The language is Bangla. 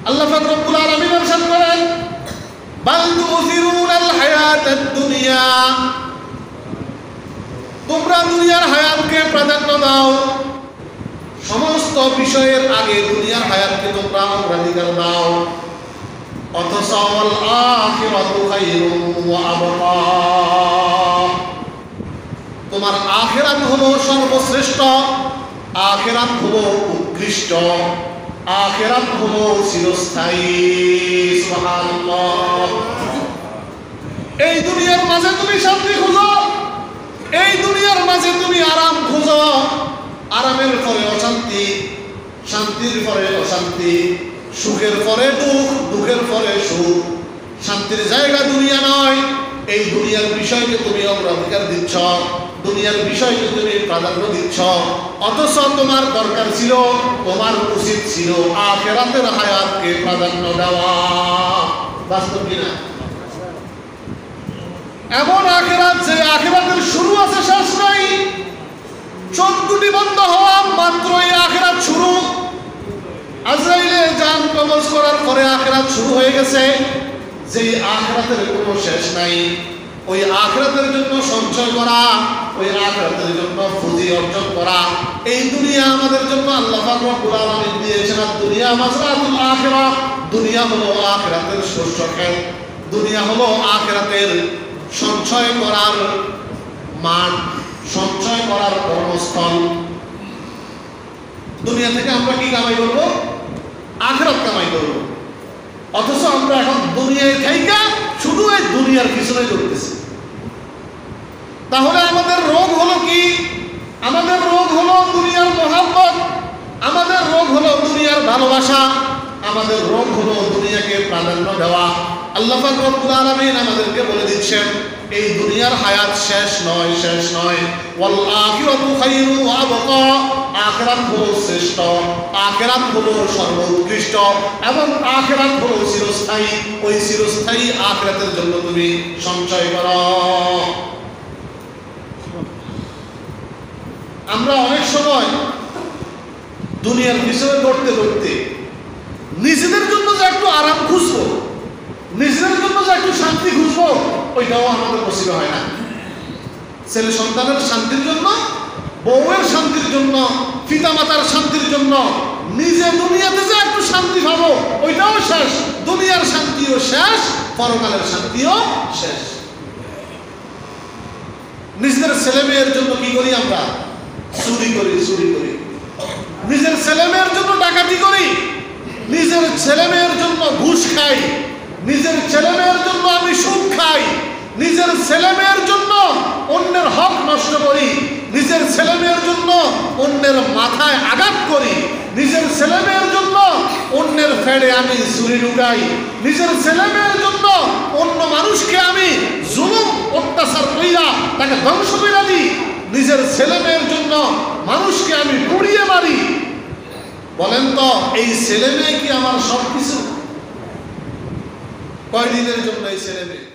আল্লাহ পাক রব্বুল আলামিন ইরশাদ করেন, বাল তুসিরুনাল হায়াতাদ দুনিয়া, তোমরা দুনিয়ার হায়াতকে প্রাধান্য দাও, সমস্ত বিষয়ের আগে দুনিয়ার হায়াতকে তোমরা অগ্রাধিকার দাও। অথচ ওয়াল আখিরাতু খায়রুন ওয়া আবকা, তোমার আখিরাত হলো সর্বশ্রেষ্ঠ, আখিরাত হলো উৎকৃষ্ট, আখিরাত হলো চিরস্থায়ী। সুবহানাল্লাহ। এই দুনিয়ার মাঝে তুমি শান্তি খুঁজো, এই দুনিয়ার মাঝে তুমি আরাম খুঁজো, আরামের পরে অশান্তি, শান্তির পরে অশান্তি, সুখের পরে দুঃখ, দুঃখের পরে সুখ। শান্তির জায়গা দুনিয়া নয়। এই দুনিয়ার বিষয়কে তুমি অগ্রাধিকার দিচ্ছ, দুনিয়ার বিষয়কে তুমি প্রাধান্য দিচ্ছ, অথচ তোমার দরকার ছিল, তোমার উচিত ছিল আখিরাতের হায়াতকে প্রাধান্য দেওয়া। বাস্তব কিনা? এমন আখিরাত যে আখিরাতের শুরু আছে, শেষ নাই। চোখ দুটি বন্ধ হওয়া মাত্রই আখিরাত শুরু। আজরাইলে জান কবজ করার পরে আখিরাত শুরু হয়ে গেছে। যেই আখিরাতের কোনো শেষ নাই, ওই আখিরাতের জন্য সঞ্চয় করা, ওই আখিরাতের জন্য পুঁজি অর্জন করা। এই দুনিয়া আমাদের জন্য আল্লাহ পাক রব্বুল আলামিন দিয়েছেন, আর দুনিয়া মাজরাতুল আখিরাহ, দুনিয়া হলো আখিরাতের শস্য ক্ষেত, দুনিয়া হলো আখিরাতের সঞ্চয় করার মাঠ, সঞ্চয় করার কর্মস্থল। দুনিয়া থেকে আমরা কি কামাই করবো? আখিরাত কামাই করবো। অথচ আমরা এখন দুনিয়ায় থাইকা শুধু এই দুনিয়ার পিছনে দৌড়তেছি। তাহলে আমাদের রোগ হলো কি? আমাদের রোগ হলো দুনিয়ার মহব্বত, আমাদের রোগ হলো দুনিয়ার ভালোবাসা, আমাদের রোগ হলো দুনিয়াকে প্রাধান্য দেওয়া। আল্লাহ পাক রব্বুল আলামিন আমাদেরকে বলে দিচ্ছেন, এই দুনিয়ার হায়াত শেষ নয়, শেষ নয়। ওয়াল আখিরাতু খায়রুন ওয়া আবকা, আখিরাত হলো শ্রেষ্ঠ, আখিরাত হলো সর্বোৎকৃষ্ট, এবং আখিরাত হলো চিরস্থায়ী। ওই চিরস্থায়ী আখিরাতের জন্য তুমি সঞ্চয় করো। আমরা অনেক সময় দুনিয়ার পিছনে দৌড়তে দৌড়তে নিজেদের জন্য যে একটু আরাম খুঁজবো, নিজেদের জন্য যে একটু শান্তি খুঁজবো, ওইটাও আমাদের নসিব হয় না। ছেলে সন্তানের শান্তির জন্য, বউয়ের শান্তির জন্য, পিতামাতার শান্তির জন্য নিজে দুনিয়াতে যে একটু শান্তি পাবো, ওইটাও শেষ। দুনিয়ার শান্তিও শেষ, পরকালের শান্তিও শেষ। নিজেদের ছেলে মেয়ের জন্য কি করি আমরা? চুরি করি, চুরি করি। নিজের ছেলে মেয়ের জন্য ডাকাতি করি, নিজের ছেলে মেয়ের জন্য ঘুষ খাই, নিজের ছেলে মেয়ের জন্য আমি সুদ খাই, নিজের ছেলে মেয়ের জন্য অন্যের হক নষ্ট করি, নিজের ছেলে মেয়ের জন্য অন্যের মাথায় আঘাত করি, নিজের ছেলে মেয়ের জন্য অন্যের ফেড়ে আমি ছুরি ঢুকাই, নিজের ছেলে মেয়ের জন্য অন্য মানুষকে আমি জুলুম অত্যাচার কইরা তাকে ধ্বংস কইরা দিই, নিজের ছেলে মেয়ের জন্য মানুষকে আমি পুড়িয়ে মারি। বলেন তো, এই ছেলে মেয়ে কি আমার সব কিছু? কয়দিনের জন্য এই ছেলে মেয়ে?